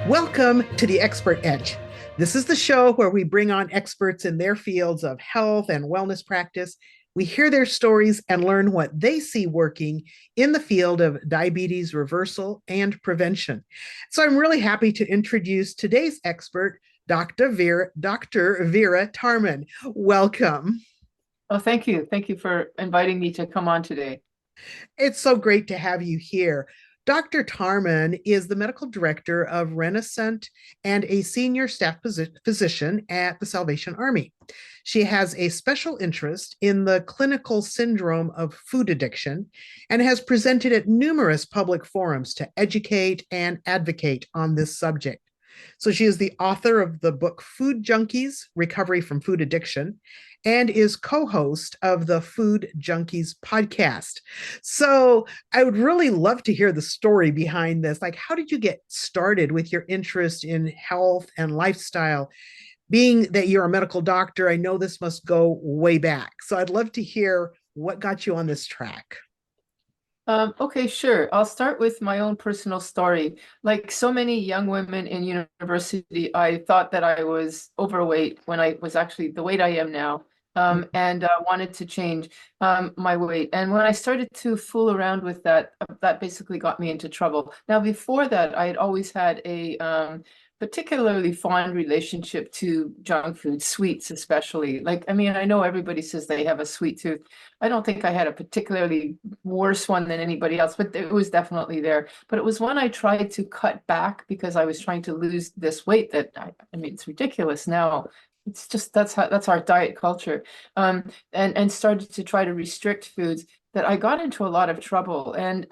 Welcome to the Expert Edge. This is the show where we bring on experts in their fields of health and wellness practice. We hear their stories and learn what they see working in the field of diabetes reversal and prevention. So I'm really happy to introduce today's expert, Dr. Vera Tarman. Welcome. Oh, thank you. Thank you for inviting me to come on today. It's so great to have you here. Dr. Tarman is the medical director of Renaissance and a senior staff physician at the Salvation Army. She has a special interest in the clinical syndrome of food addiction and has presented at numerous public forums to educate and advocate on this subject. So she is the author of the book Food Junkies: Recovery from Food Addiction and is co-host of the Food Junkies podcast. So I would really love to hear the story behind this. Like, how did you get started with your interest in health and lifestyle? Being that you're a medical doctor, I know this must go way back. So I'd love to hear what got you on this track. Okay, sure. I'll start with my own personal story. Like so many young women in university, I thought that I was overweight when I was actually the weight I am now, and wanted to change my weight. And when I started to fool around with that, that basically got me into trouble. Now, before that, I had always had a particularly fond relationship to junk food, sweets especially. Like, I mean, I know everybody says they have a sweet tooth. I don't think I had a particularly worse one than anybody else, but it was definitely there. But it was when I tried to cut back because I was trying to lose this weight that I mean, it's ridiculous now. It's just that's our diet culture, and started to try to restrict foods that I got into a lot of trouble. And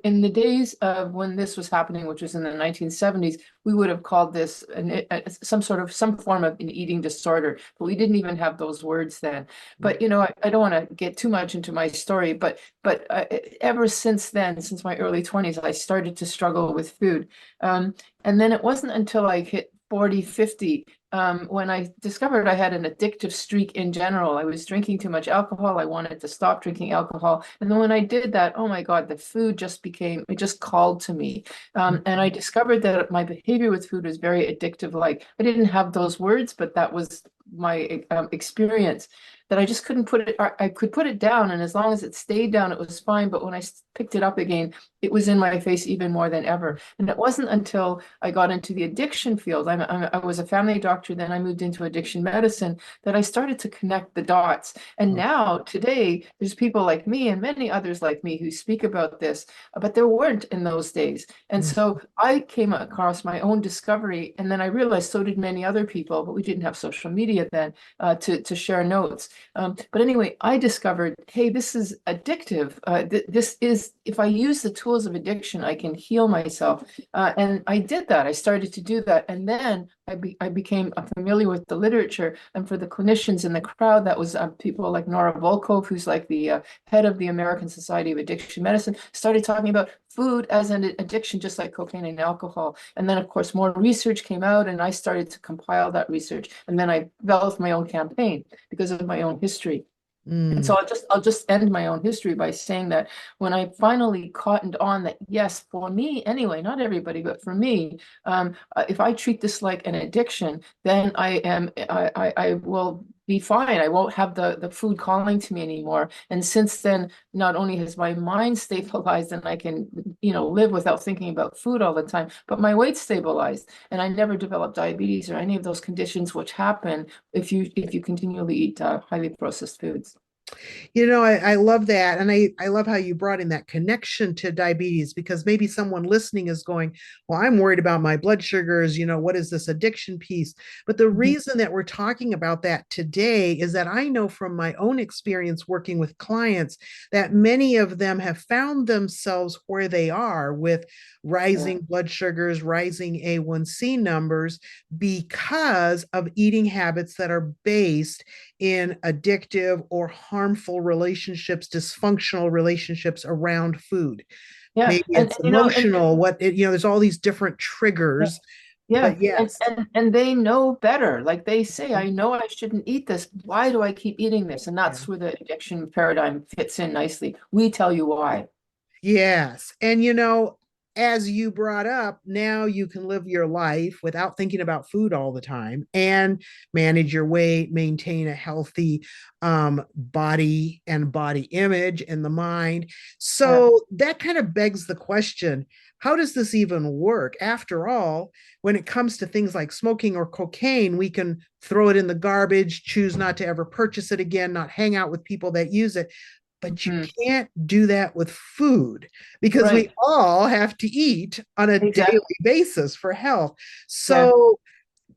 in the days of when this was happening, which was in the 1970s, we would have called this some form of an eating disorder, but we didn't even have those words then. But you know, I don't want to get too much into my story, but ever since then, since my early 20s, I started to struggle with food. And then it wasn't until I hit 40, 50, when I discovered I had an addictive streak in general. I was drinking too much alcohol. I wanted to stop drinking alcohol. And then when I did that, oh my God, the food it just called to me. And I discovered that my behavior with food was very addictive. Like I didn't have those words, but that was my experience, that I just couldn't put it, I could put it down, and as long as it stayed down, it was fine. But when I picked it up again, it was in my face even more than ever. And it wasn't until I got into the addiction field, I was a family doctor, then I moved into addiction medicine, that I started to connect the dots. And now, today, there's people like me and many others like me who speak about this, but there weren't in those days. And so I came across my own discovery, and then I realized so did many other people, but we didn't have social media then to share notes. But anyway, I discovered, hey, this is addictive. This is, if I use the tools of addiction, I can heal myself. And I did that. I started to do that. And then I became familiar with the literature. And for the clinicians in the crowd, that was people like Nora Volkov, who's like the head of the American Society of Addiction Medicine, started talking about food as an addiction, just like cocaine and alcohol. And then, of course, more research came out, and I started to compile that research. And then I developed my own campaign because of my own history. And Mm. so I'll just end my own history by saying that when I finally cottoned on that, yes, for me anyway, not everybody, but for me, if I treat this like an addiction, then I will be fine. I won't have the food calling to me anymore. And since then, not only has my mind stabilized and I can, live without thinking about food all the time, but my weight stabilized, and I never developed diabetes or any of those conditions which happen if you continually eat highly processed foods. I love that. And I love how you brought in that connection to diabetes because maybe someone listening is going, well, I'm worried about my blood sugars. What is this addiction piece? But the Mhm. reason that we're talking about that today is that I know from my own experience working with clients that many of them have found themselves where they are with Yeah. rising blood sugars, rising A1C numbers because of eating habits that are based in addictive or harmful relationships, dysfunctional relationships around food. Yeah. Maybe it's emotional, there's all these different Yeah. triggers, Yeah, but and, yes. and they know better. Like they say, I know I shouldn't eat this. Why do I keep eating this? And Yeah. that's where the addiction paradigm fits in nicely. We tell you why. Yes. And as you brought up, now you can live your life without thinking about food all the time and manage your weight, maintain a healthy body and body image in the mind. Yeah. So that kind of begs the question, how does this even work? After all, when it comes to things like smoking or cocaine, we can throw it in the garbage, choose not to ever purchase it again, not hang out with people that use it. But you Mhm. can't do that with food because we Right. all have to eat on a daily Exactly. basis for health. Yeah. So,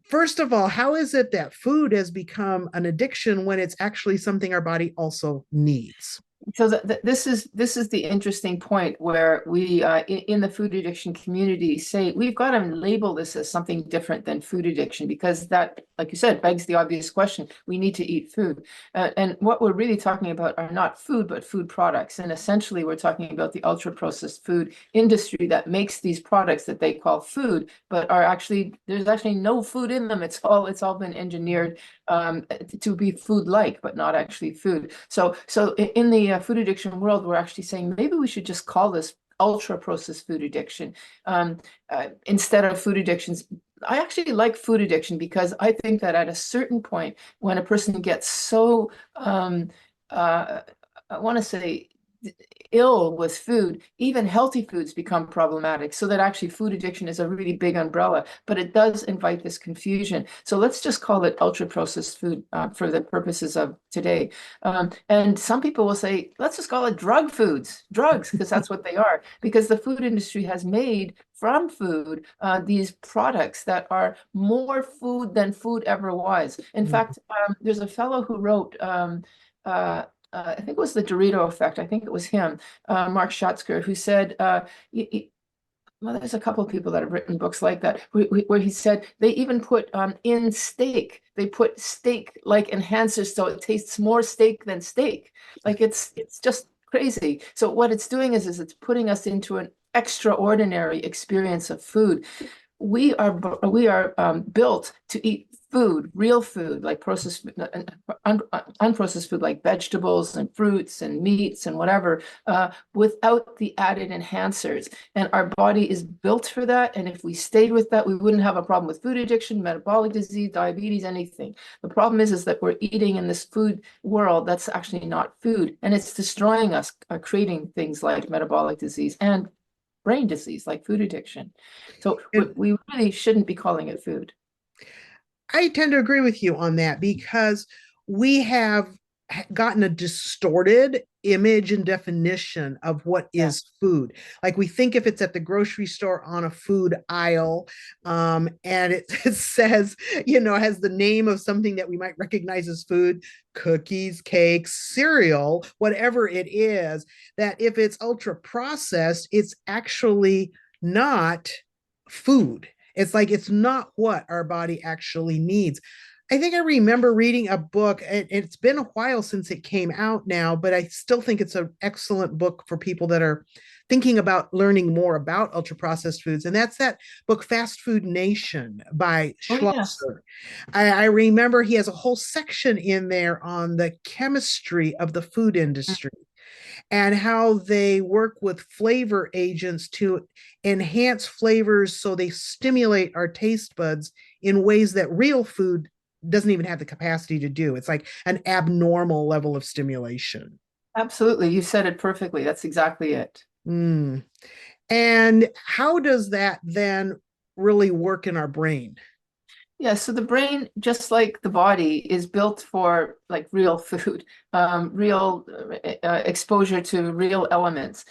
first of all, how is it that food has become an addiction when it's actually something our body also needs? So this is the interesting point where we in the food addiction community say we've got to label this as something different than food addiction, because that, like you said, begs the obvious question. We need to eat food, and what we're really talking about are not food but food products, and essentially we're talking about the ultra processed food industry that makes these products that they call food, but are actually, there's actually no food in them. It's all been engineered to be food-like, but not actually food. So in the food addiction world, we're actually saying maybe we should just call this ultra processed food addiction instead of food addictions. I actually like food addiction because I think that at a certain point, when a person gets so, uh, I want to say, ill with food, even healthy foods become problematic. So that actually food addiction is a really big umbrella, but it does invite this confusion. So let's just call it ultra processed food for the purposes of today. And some people will say, let's just call it drug foods, drugs, because that's what they are. Because the food industry has made from food these products that are more food than food ever was. In fact, there's a fellow who wrote I think it was the Dorito effect. I think it was him, Mark Schatzker, who said, well, there's a couple of people that have written books like that, where he said they even put in steak, they put steak-like enhancers so it tastes more steak than steak. Like it's just crazy. So what it's doing is it's putting us into an extraordinary experience of food. We are built to eat food, real food, like processed food, unprocessed food, like vegetables and fruits and meats and whatever, without the added enhancers. And our body is built for that. And if we stayed with that, we wouldn't have a problem with food addiction, metabolic disease, diabetes, anything. The problem is that we're eating in this food world that's actually not food, and it's destroying us, creating things like metabolic disease and brain disease like food addiction. So And we really shouldn't be calling it food. I tend to agree with you on that because we have gotten a distorted image and definition of what Yeah. is food. Like we think if it's at the grocery store on a food aisle, and it says, has the name of something that we might recognize as food, cookies, cakes, cereal, whatever it is, that if it's ultra processed, it's actually not food. It's like it's not what our body actually needs. I think I remember reading a book. It's been a while since it came out now, but I still think it's an excellent book for people that are thinking about learning more about ultra processed foods. And that's that book, Fast Food Nation by Oh, yes. Schlosser. I remember he has a whole section in there on the chemistry of the food industry and how they work with flavor agents to enhance flavors so they stimulate our taste buds in ways that real food doesn't even have the capacity to do. It's like an abnormal level of stimulation. Absolutely. You said it perfectly. That's exactly it. Mm. And how does that then really work in our brain? Yeah, so the brain, just like the body, is built for like real food, real exposure to real elements.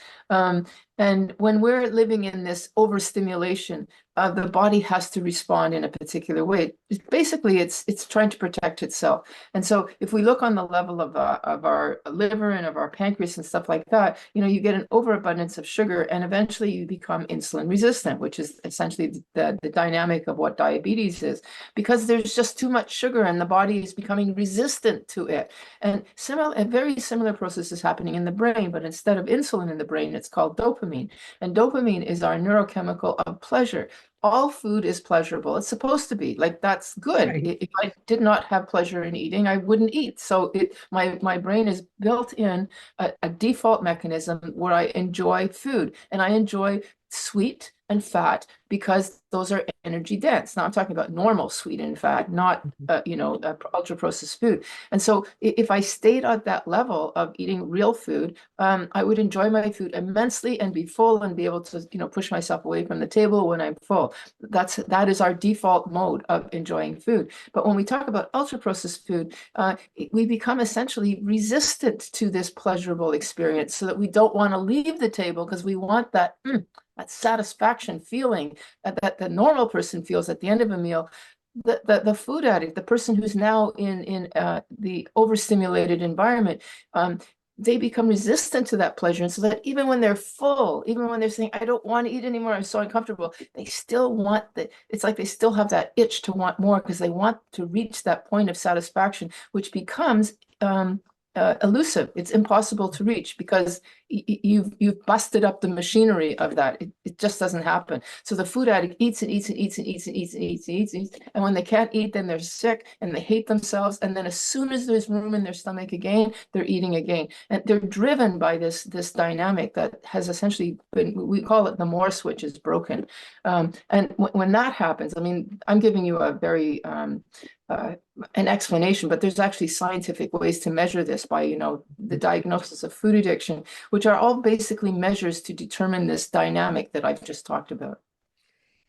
And when we're living in this overstimulation, the body has to respond in a particular way. Basically, it's trying to protect itself. And so, if we look on the level of our liver and of our pancreas and stuff like that, you get an overabundance of sugar, and eventually you become insulin resistant, which is essentially the dynamic of what diabetes is, because there's just too much sugar and the body is becoming resistant to it. And a very similar process is happening in the brain, but instead of insulin in the brain, it's called dopamine. dopamine. And dopamine is our neurochemical of pleasure. All food is pleasurable. It's supposed to be. Like, that's good. Right. If I did not have pleasure in eating, I wouldn't eat. So my brain is built in a default mechanism where I enjoy food, and I enjoy sweet and fat because those are energy dense. Now I'm talking about normal sweet and fat, not Mhm. ultra processed food. And so if I stayed at that level of eating real food, I would enjoy my food immensely and be full and be able to, push myself away from the table when I'm full. That is our default mode of enjoying food. But when we talk about ultra processed food, we become essentially resistant to this pleasurable experience, so that we don't want to leave the table because we want that satisfaction feeling that the normal person feels at the end of a meal. The food addict, the person who's now in the overstimulated environment, they become resistant to that pleasure. And so that even when they're full, even when they're saying, I don't want to eat anymore, I'm so uncomfortable, they still want it's like they still have that itch to want more because they want to reach that point of satisfaction, which becomes elusive. It's impossible to reach because you've busted up the machinery of that. It just doesn't happen. So the food addict eats and eats and eats and eats and eats and eats and eats and eats. And when they can't eat, then they're sick and they hate themselves. And then as soon as there's room in their stomach again, they're eating again. And they're driven by this dynamic that has essentially been, we call it the Moore switch is broken. And when that happens, I mean, I'm giving you a very an explanation, but there's actually scientific ways to measure this by, the diagnosis of food addiction, which are all basically measures to determine this dynamic that I've just talked about.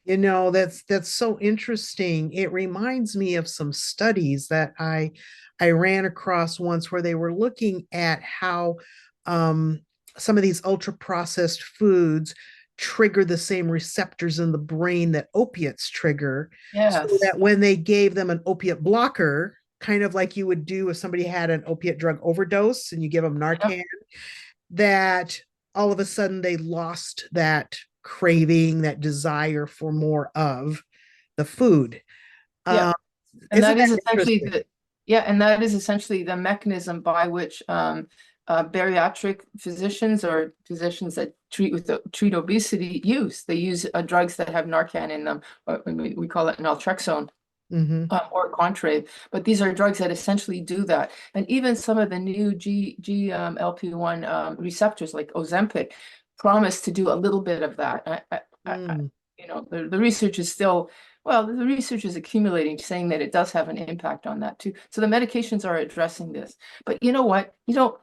That's so interesting. It reminds me of some studies that I ran across once where they were looking at how um, some of these ultra processed foods trigger the same receptors in the brain that opiates trigger, so Yes. that when they gave them an opiate blocker, kind of like you would do if somebody had an opiate drug overdose and you give them Yep. Narcan, that all of a sudden they lost that craving, that desire for more of the food. Yeah. Um, And isn't that that is essentially interesting? the mechanism by which bariatric physicians or physicians that treat obesity use. They use drugs that have Narcan in them, or we call it naltrexone. Mm-hmm. Or Contrave, but these are drugs that essentially do that. And even some of the new GLP-1 receptors, like Ozempic, promise to do a little bit of that. Mm. The research is still, well, the research is accumulating, saying that it does have an impact on that too. So the medications are addressing this. But you know what? You don't.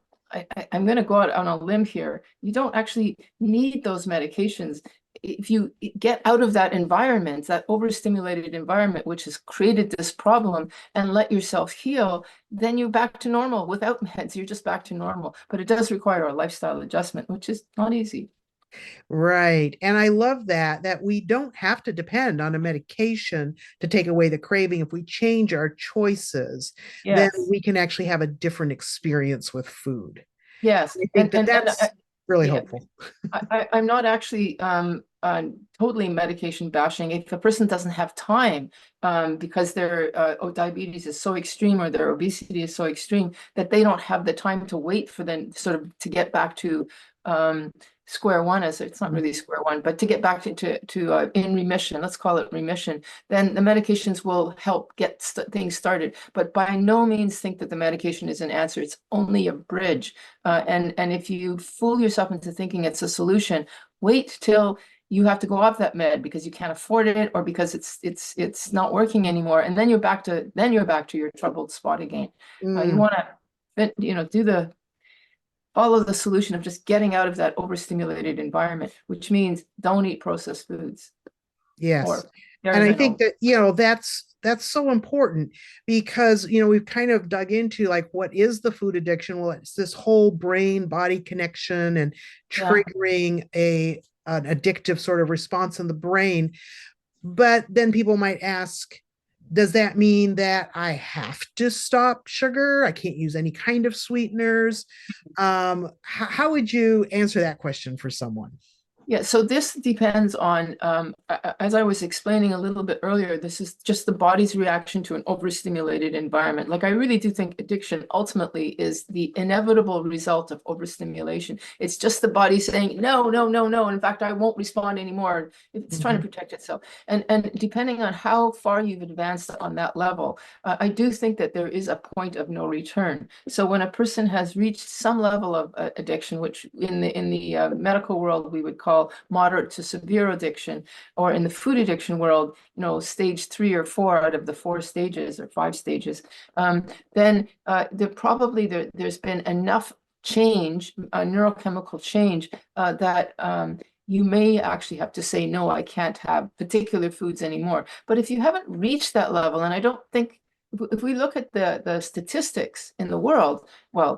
I'm going to go out on a limb here. You don't actually need those medications if you get out of that environment, that overstimulated environment, which has created this problem, and let yourself heal, then you're back to normal. Without meds, you're just back to normal. But it does require a lifestyle adjustment, which is not easy. Right. And I love that we don't have to depend on a medication to take away the craving. If we change our choices, then Yes. we can actually have a different experience with food. Yes. I think that that's really Yeah, hopeful. I'm not actually totally medication bashing. If a person doesn't have time because their diabetes is so extreme or their obesity is so extreme that they don't have the time to wait for them sort of to get back to um, square one, as it's not really square one, but to get back to in remission, let's call it remission, then the medications will help get things started. But by no means think that the medication is an answer. It's only a bridge. And if you fool yourself into thinking it's a solution, wait till you have to go off that med because you can't afford it or because it's not working anymore, and then you're back to your troubled spot again. You Mm, want to do the follow the solution of just getting out of that overstimulated environment, which means don't eat processed foods yes. or very And I think minimal. that, that's so important because, we've kind of dug into like what is the food addiction? Well, it's this whole brain body connection and Yeah. triggering an addictive sort of response in the brain. But then people might ask, does that mean that I have to stop sugar? I can't use any kind of sweeteners. How would you answer that question for someone? Yeah, so this depends on, as I was explaining a little bit earlier, this is just the body's reaction to an overstimulated environment. Like, I really do think addiction ultimately is the inevitable result of overstimulation. It's just the body saying, no, no, no, no. In fact, I won't respond anymore. It's trying to Mhm. protect itself. And depending on how far you've advanced on that level, I do think that there is a point of no return. So when a person has reached some level of addiction, which in the medical world we would call moderate to severe addiction, or in the food addiction world, stage 3 or 4 out of the 4 stages or 5 stages, then there's been enough change, neurochemical change, that you may actually have to say, no, I can't have particular foods anymore. But if you haven't reached that level, and I don't think, if we look at the statistics in the world,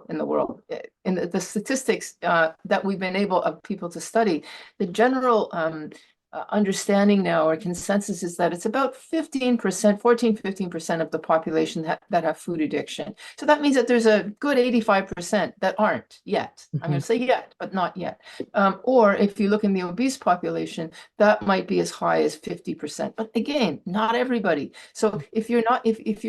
in the statistics that we've been able of people to study, the general understanding now or consensus is that it's about 15%, 14, 15% of the population that have food addiction. So that means that there's a good 85% that aren't yet. I'm going Mhm. to say yet, but not yet. Or if you look in the obese population, that might be as high as 50%. But again, not everybody. So if you're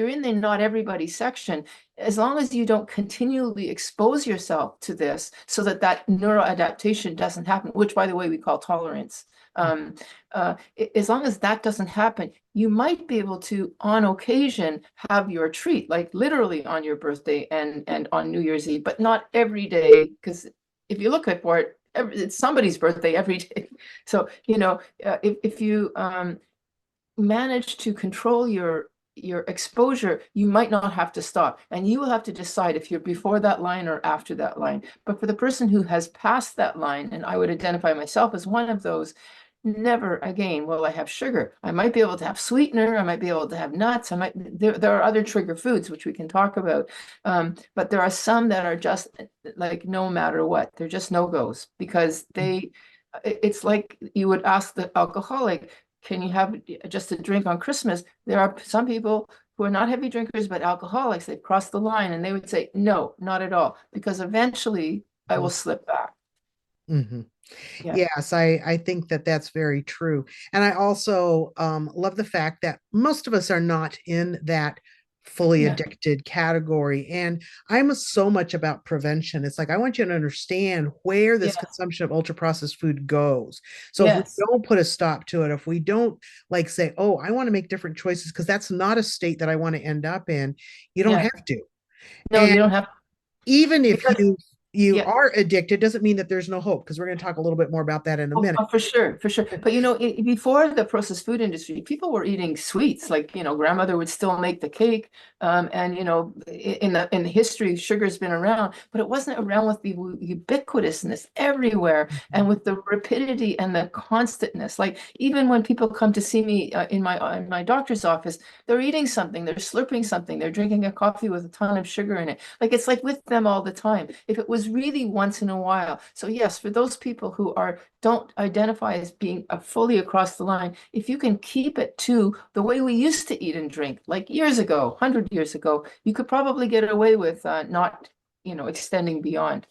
in the not everybody section, as long as you don't continually expose yourself to this so that that neuroadaptation doesn't happen, which by the way we call tolerance, um, as long as that doesn't happen, you might be able to, on occasion, have your treat, like literally on your birthday and on New Year's Eve, but not every day, because if you look at for it, it's somebody's birthday every day. So, if you manage to control your exposure, you might not have to stop. And you will have to decide if you're before that line or after that line. But for the person who has passed that line, and I would identify myself as one of those, never again will I have sugar. I might be able to have sweetener, I might be able to have nuts, there are other trigger foods which we can talk about. But there are some that are just like no matter what, they're just no-goes because it's like you would ask the alcoholic, can you have just a drink on Christmas? There are some people who are not heavy drinkers, but alcoholics. They've crossed the line and they would say, no, not at all, because eventually I will slip back. Mhm. Yeah. Yes, I think that that's very true. And I also love the fact that most of us are not in that fully Yeah. addicted category. And I'm so much about prevention. It's like I want you to understand where this Yeah. consumption of ultra processed food goes. So if we Yes. don't put a stop to it, if we don't like say, oh, I want to make different choices, because that's not a state that I want to end up in, you don't Yeah. have to. No, And you don't have, even if because you yeah. are addicted, doesn't mean that there's no hope, because we're going to talk a little bit more about that in a Oh, minute. oh, for sure, for sure. But before the processed food industry, people were eating sweets. Like, grandmother would still make the cake. And in the history, sugar's been around, but it wasn't around with the ubiquitousness everywhere and with the rapidity and the constantness. Like even when people come to see me in my doctor's office, they're eating something, they're slurping something, they're drinking a coffee with a ton of sugar in it. Like it's like with them all the time. If it was really once in a while. So yes, for those people who don't identify as being fully across the line, if you can keep it to the way we used to eat and drink, like years ago, 100 years ago, you could probably get away with not, extending beyond.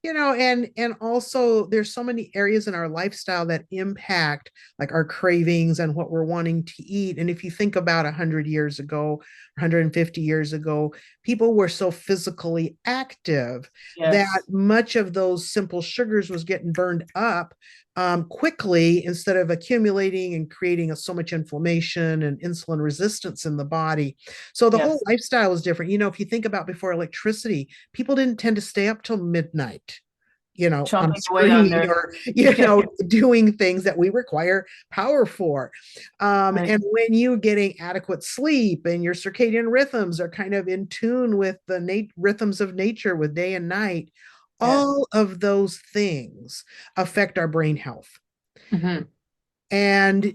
And also there's so many areas in our lifestyle that impact like our cravings and what we're wanting to eat. And if you think about 100 years ago, 150 years ago, people were so physically active that Yes, much of those simple sugars was getting burned up quickly, instead of accumulating and creating so much inflammation and insulin resistance in the body. So the whole yes, lifestyle is different. If you think about before electricity, people didn't tend to stay up till midnight, on chomping away on screen, their, or, doing things that we require power for. right, And when you're getting adequate sleep and your circadian rhythms are kind of in tune with the rhythms of nature with day and night, yeah. all of those things affect our brain health. Hmm. And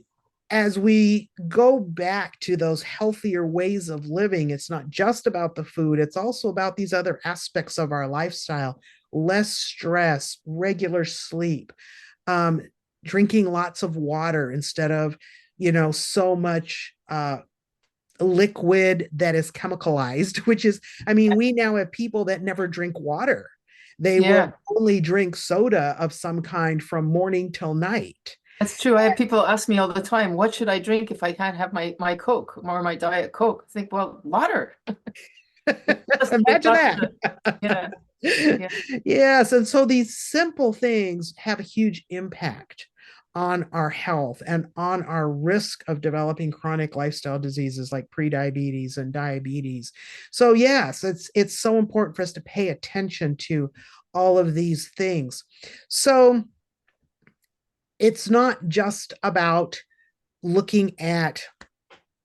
as we go back to those healthier ways of living, it's not just about the food, it's also about these other aspects of our lifestyle: less stress, regular sleep, um, drinking lots of water instead of, so much liquid that is chemicalized, which is, I mean, we now have people that never drink water. They will Yeah, only drink soda of some kind from morning till night. that's true. I have people ask me all the time, what should I drink if I can't have my Coke or my Diet Coke? I think, well, water. It doesn't make Imagine much that. of it. Yeah, yeah. Yes. And so these simple things have a huge impact on our health and on our risk of developing chronic lifestyle diseases like prediabetes and diabetes. So yes, it's so important for us to pay attention to all of these things. So it's not just about looking at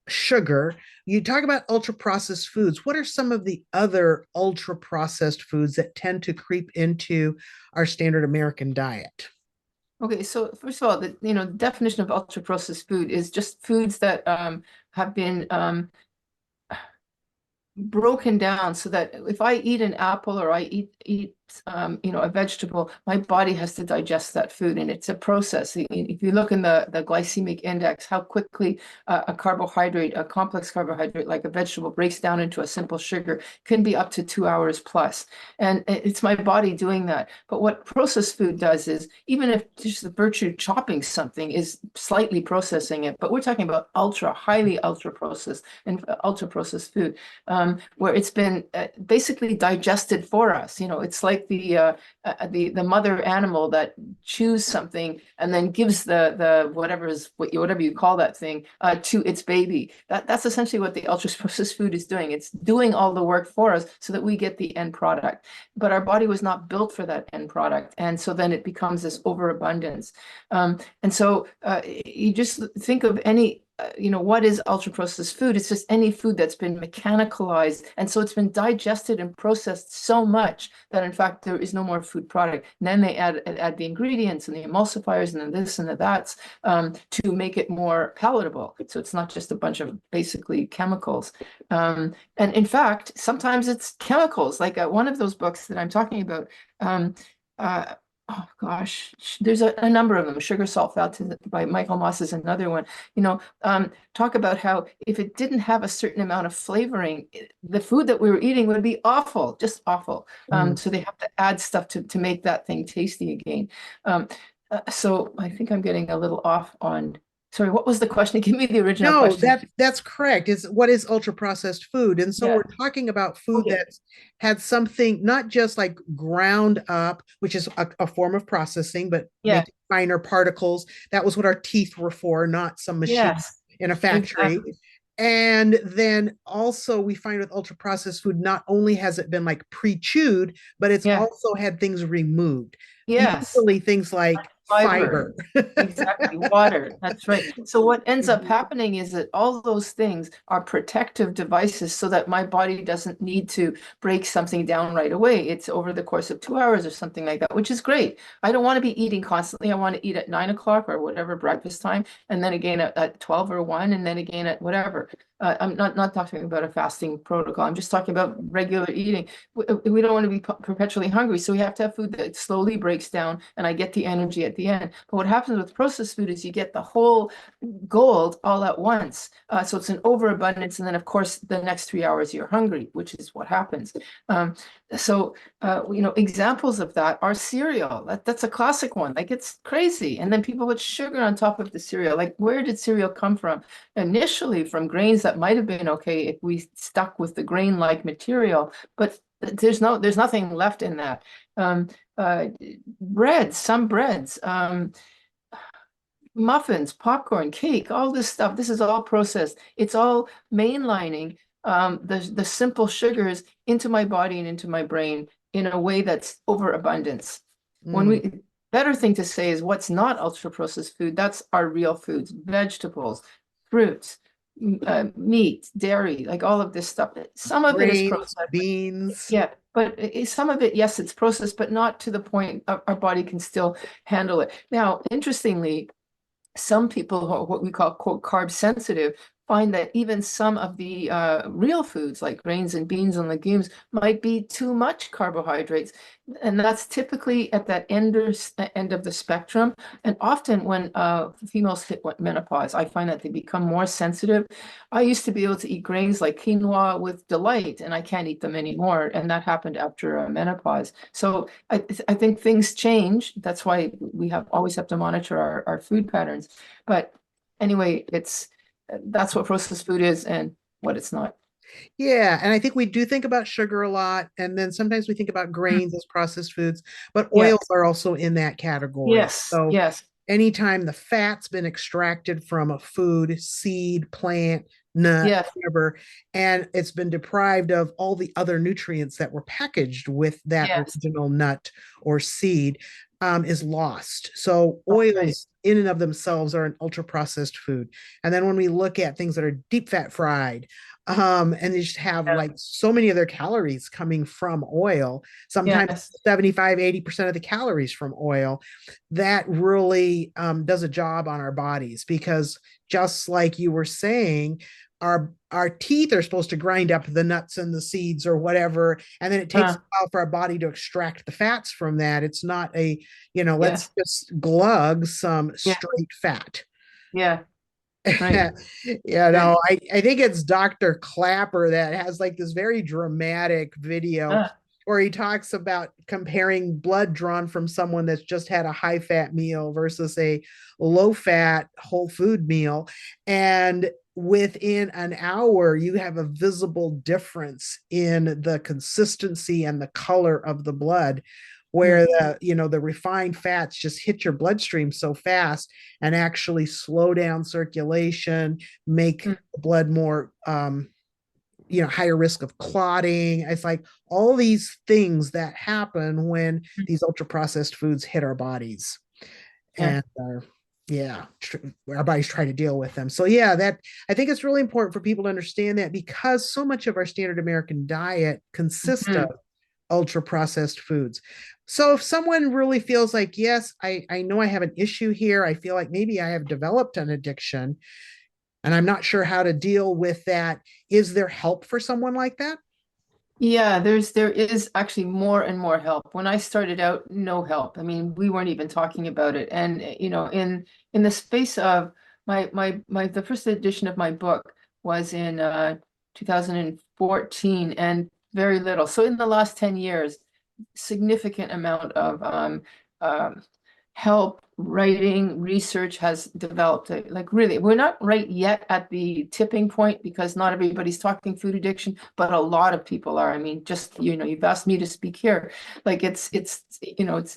sugar. You talk about ultra processed foods. What are some of the other ultra processed foods that tend to creep into our standard American diet? Okay, so first of all, the definition of ultra processed food is just foods that have been broken down so that if I eat an apple or I eat a vegetable, my body has to digest that food, and it's a process. If you look in the glycemic index, how quickly a carbohydrate, a complex carbohydrate like a vegetable, breaks down into a simple sugar can be up to 2 hours plus, and it's my body doing that. But what processed food does is, even if just the virtue of chopping something is slightly processing it, but we're talking about highly ultra processed and ultra processed food, where it's been basically digested for us. It's like the mother animal that chews something and then gives the whatever you call that thing to its baby. That's essentially what the ultra processed food is doing. It's doing all the work for us so that we get the end product. But our body was not built for that end product, and so then it becomes this overabundance. And so you just think of any what is ultra processed food? It's just any food that's been mechanicalized. And so it's been digested and processed so much that in fact there is no more food product. And then they add the ingredients and the emulsifiers and the this and the that's to make it more palatable. So it's not just a bunch of basically chemicals. And in fact, sometimes it's chemicals, like one of those books that I'm talking about. Uh, oh gosh, there's a number of them. Sugar, Salt, Fat by Michael Moss is another one. Talk about how if it didn't have a certain amount of flavoring, the food that we were eating would be awful, just awful. So they have to add stuff to make that thing tasty again. So I think I'm getting a little off on. Sorry, what was the question? Give me the original No, question. that's correct. Is what is ultra processed food? And so Yeah. we're talking about food Okay. that's had something not just like ground up, which is a form of processing, but Yeah. making finer particles. That was what our teeth were for, not some machine Yes. in a factory. Exactly. And then also we find with ultra processed food, not only has it been like pre-chewed, but it's Yeah. also had things removed. Yes. Usually things like Fiber. fiber. Exactly, water. That's right. So what ends up Mhm. happening is that all those things are protective devices so that my body doesn't need to break something down right away. It's over the course of 2 hours or something like that, which is great. I don't want to be eating constantly. I want to eat at 9 o'clock or whatever breakfast time, and then again at 12 or 1, and then again at whatever. I'm not talking about a fasting protocol. I'm just talking about regular eating. We don't want to be perpetually hungry, so we have to have food that slowly breaks down, and I get the energy at the end. But what happens with processed food is you get the whole gold all at once. So it's an overabundance, and then of course the next 3 hours you're hungry, which is what happens. So examples of that are cereal. That's a classic one. Like, it's crazy, and then people put sugar on top of the cereal. Like, where did cereal come from? Initially from grains that might have been okay if we stuck with the grain-like material, but there's nothing left in that. Some breads, muffins, popcorn, cake, all this stuff. This is all processed. It's all mainlining the simple sugars into my body and into my brain in a way that's overabundance. When Mm. we Better thing to say is what's not ultra processed food. That's our real foods: vegetables, fruits, meat, dairy, like all of this stuff. Some of it is Grains, processed. beans. Yeah, but some of it, yes, it's processed, but not to the point our body can still handle it. Now, interestingly, some people who are what we call, quote, carb sensitive find that even some of the real foods like grains and beans and legumes might be too much carbohydrates. And that's typically at that end of the spectrum. And often when females hit menopause, I find that they become more sensitive. I used to be able to eat grains like quinoa with delight, and I can't eat them anymore. And that happened after menopause. So I think things change. That's why we always have to monitor our food patterns. But anyway, that's what processed food is and what it's not. Yeah, and I think we do think about sugar a lot, and then sometimes we think about Mm. grains as processed foods, but Yes, oils are also in that category. yes, So yes, anytime the fat's been extracted from a food, seed, plant, nut, yes, whatever, and it's been deprived of all the other nutrients that were packaged with that yes. original nut or seed, is lost. So That's right. oils in and of themselves are an ultra processed food. And then when we look at things that are deep fat fried, and they just have Yeah. like so many of their calories coming from oil, sometimes Yes. 75-80% of the calories from oil, that really does a job on our bodies, because just like you were saying, our teeth are supposed to grind up the nuts and the seeds or whatever, and then it takes a Uh, while for our body to extract the fats from that. It's not a, let's yes. just glug some Yeah. straight fat. Yeah. Right. Right. I think it's Dr. Clapper that has like this very dramatic video Uh, where he talks about comparing blood drawn from someone that's just had a high fat meal versus a low fat whole food meal. And within an hour, you have a visible difference in the consistency and the color of the blood, mm, where the refined fats just hit your bloodstream so fast and actually slow down circulation, make mm, the blood more higher risk of clotting. It's like all these things that happen when mm. these ultra processed foods hit our bodies. Yeah. And yeah, our bodies try to deal with them. So yeah, that I think it's really important for people to understand that, because so much of our standard American diet consists of Mhm. ultra processed foods. So if someone really feels like, yes, I know I have an issue here, I feel like maybe I have developed an addiction and I'm not sure how to deal with that, is there help for someone like that? Yeah, there is actually more and more help. When I started out, no help. I mean, we weren't even talking about it. And in the space of my the first edition of my book was in 2014, and very little. So in the last 10 years, significant amount of um, help, writing, research has developed. Like really, we're not right yet at the tipping point because not everybody's talking food addiction, but a lot of people are. I mean, just you've asked me to speak here. Like it's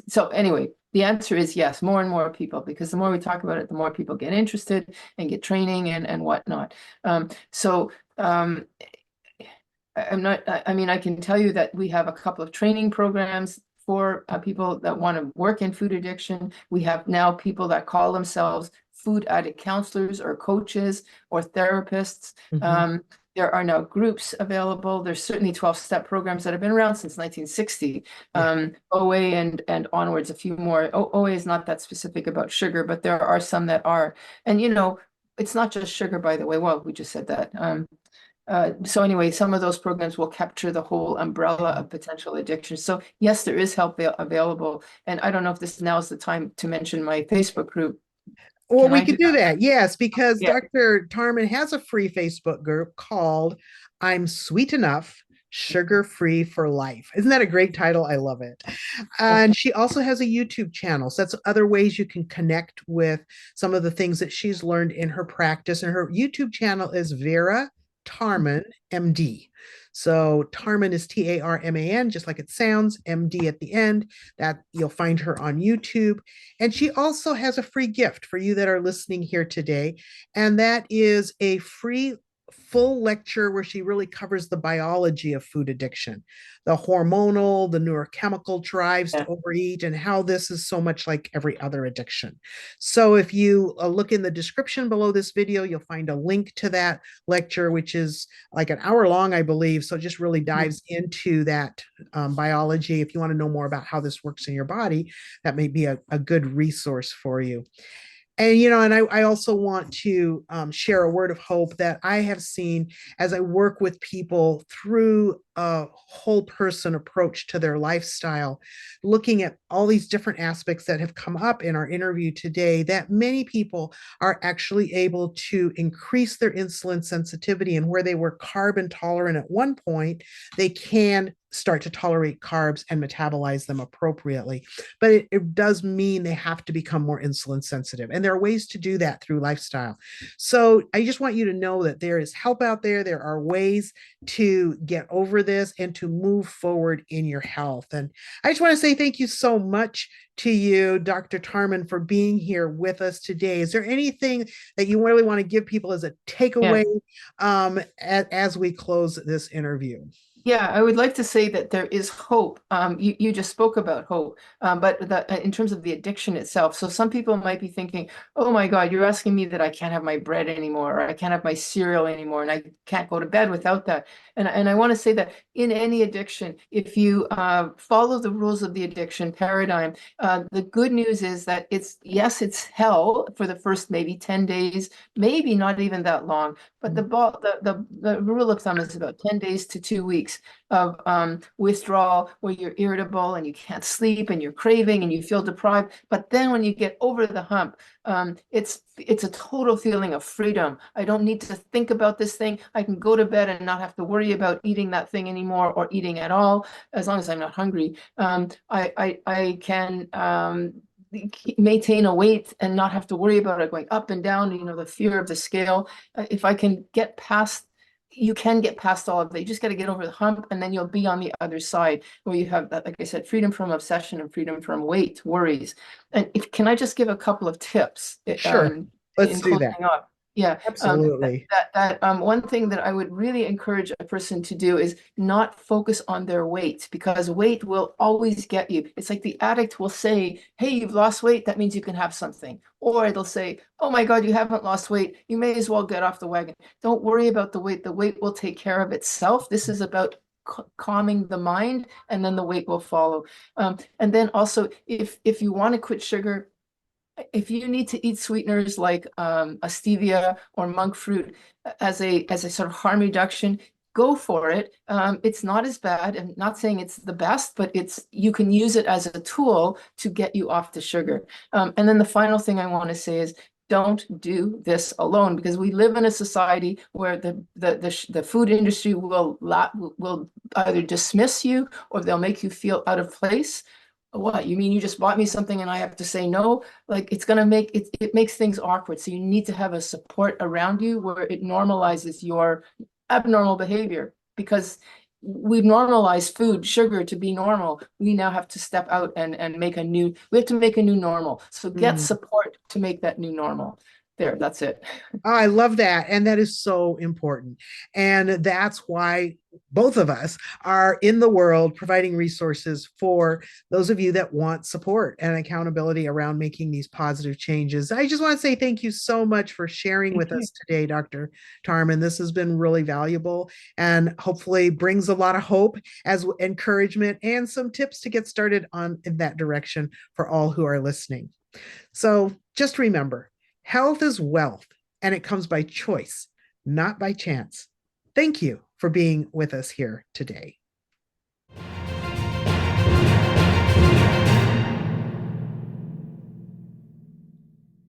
so anyway. The answer is yes, more and more people, because the more we talk about it, the more people get interested and get training and whatnot. So I'm not, I mean, I can tell you that we have a couple of training programs for people that want to work in food addiction. We have now people that call themselves food addict counselors or coaches or therapists. Mm-hmm. There are now groups available. There's certainly 12-step programs that have been around since 1960. Yeah. OA and onwards, a few more. OA is not that specific about sugar, but there are some that are. And it's not just sugar, by the way. Well, we just said that. So anyway, some of those programs will capture the whole umbrella of potential addiction. So yes, there is help available. And I don't know if this now is the time to mention my Facebook group. Well, Can we I do could do that? that. Yes, because Yeah. Dr. Tarman has a free Facebook group called I'm Sweet Enough, Sugar Free for Life. Isn't that a great title? I love it. And she also has a YouTube channel. So that's other ways you can connect with some of the things that she's learned in her practice. And her YouTube channel is Vera Tarman, MD. So Tarman is Tarman, just like it sounds, MD at the end. That you'll find her on YouTube. And she also has a free gift for you that are listening here today. And that is a free full lecture where she really covers the biology of food addiction, the hormonal, the neurochemical drives to Yeah. overeat, and how this is so much like every other addiction. So if you look in the description below this video, you'll find a link to that lecture, which is like an hour long, I believe. So it just really dives into that biology. If you want to know more about how this works in your body, that may be a good resource for you. And I also want to share a word of hope that I have seen as I work with people through a whole person approach to their lifestyle, looking at all these different aspects that have come up in our interview today, that many people are actually able to increase their insulin sensitivity, and where they were carb intolerant at one point, they can start to tolerate carbs and metabolize them appropriately. But it does mean they have to become more insulin sensitive. And there are ways to do that through lifestyle. So I just want you to know that there is help out there. There are ways to get over this and to move forward in your health. And I just want to say thank you so much to you, Dr. Tarman, for being here with us today. Is there anything that you really want to give people as a Yeah. takeaway as we close this interview? Yeah, I would like to say that there is hope. You just spoke about hope, but in terms of the addiction itself. So some people might be thinking, oh my God, you're asking me that I can't have my bread anymore, or I can't have my cereal anymore, and I can't go to bed without that. And I want to say that in any addiction, if you follow the rules of the addiction paradigm, the good news is that yes, it's hell for the first maybe 10 days, maybe not even that long, but the rule of thumb is about 10 days to 2 weeks of withdrawal where you're irritable and you can't sleep and you're craving and you feel deprived. But then when you get over the hump, it's a total feeling of freedom. I don't need to think about this thing. I can go to bed and not have to worry about eating that thing anymore or eating at all, as long as I'm not hungry. I can maintain a weight and not have to worry about it going up and down, the fear of the scale. If I can get past, you can get past all of that. You just got to get over the hump, and then you'll be on the other side where you have that, like I said, freedom from obsession and freedom from weight, worries. And can I just give a couple of tips Sure. Let's in do closing that. up? Yeah, Absolutely. one thing that I would really encourage a person to do is not focus on their weight, because weight will always get you. It's like the addict will say, hey, you've lost weight, that means you can have something. Or it'll say, oh my God, you haven't lost weight, you may as well get off the wagon. Don't worry about the weight. The weight will take care of itself. This is about calming the mind, and then the weight will follow. And then also, if you want to quit sugar, if you need to eat sweeteners like a stevia or monk fruit as a sort of harm reduction, go for it. It's not as bad. I'm not saying it's the best, but you can use it as a tool to get you off the sugar. And then the final thing I want to say is, don't do this alone, because we live in a society where the food industry will either dismiss you, or they'll make you feel out of place. What, you mean you just bought me something and I have to say no? Like, it's gonna make it makes things awkward. So you need to have a support around you where it normalizes your abnormal behavior, because we've normalized food, sugar to be normal. We now have to step out and we have to make a new normal. So get Mm. support to make that new normal. There, that's it. Oh, I love that. And that is so important. And that's why both of us are in the world providing resources for those of you that want support and accountability around making these positive changes. I just want to say thank you so much for sharing Thank with you. us today, Dr. Tarman. This has been really valuable and hopefully brings a lot of hope as encouragement and some tips to get started on in that direction for all who are listening. So just remember, health is wealth, and it comes by choice, not by chance. Thank you for being with us here today.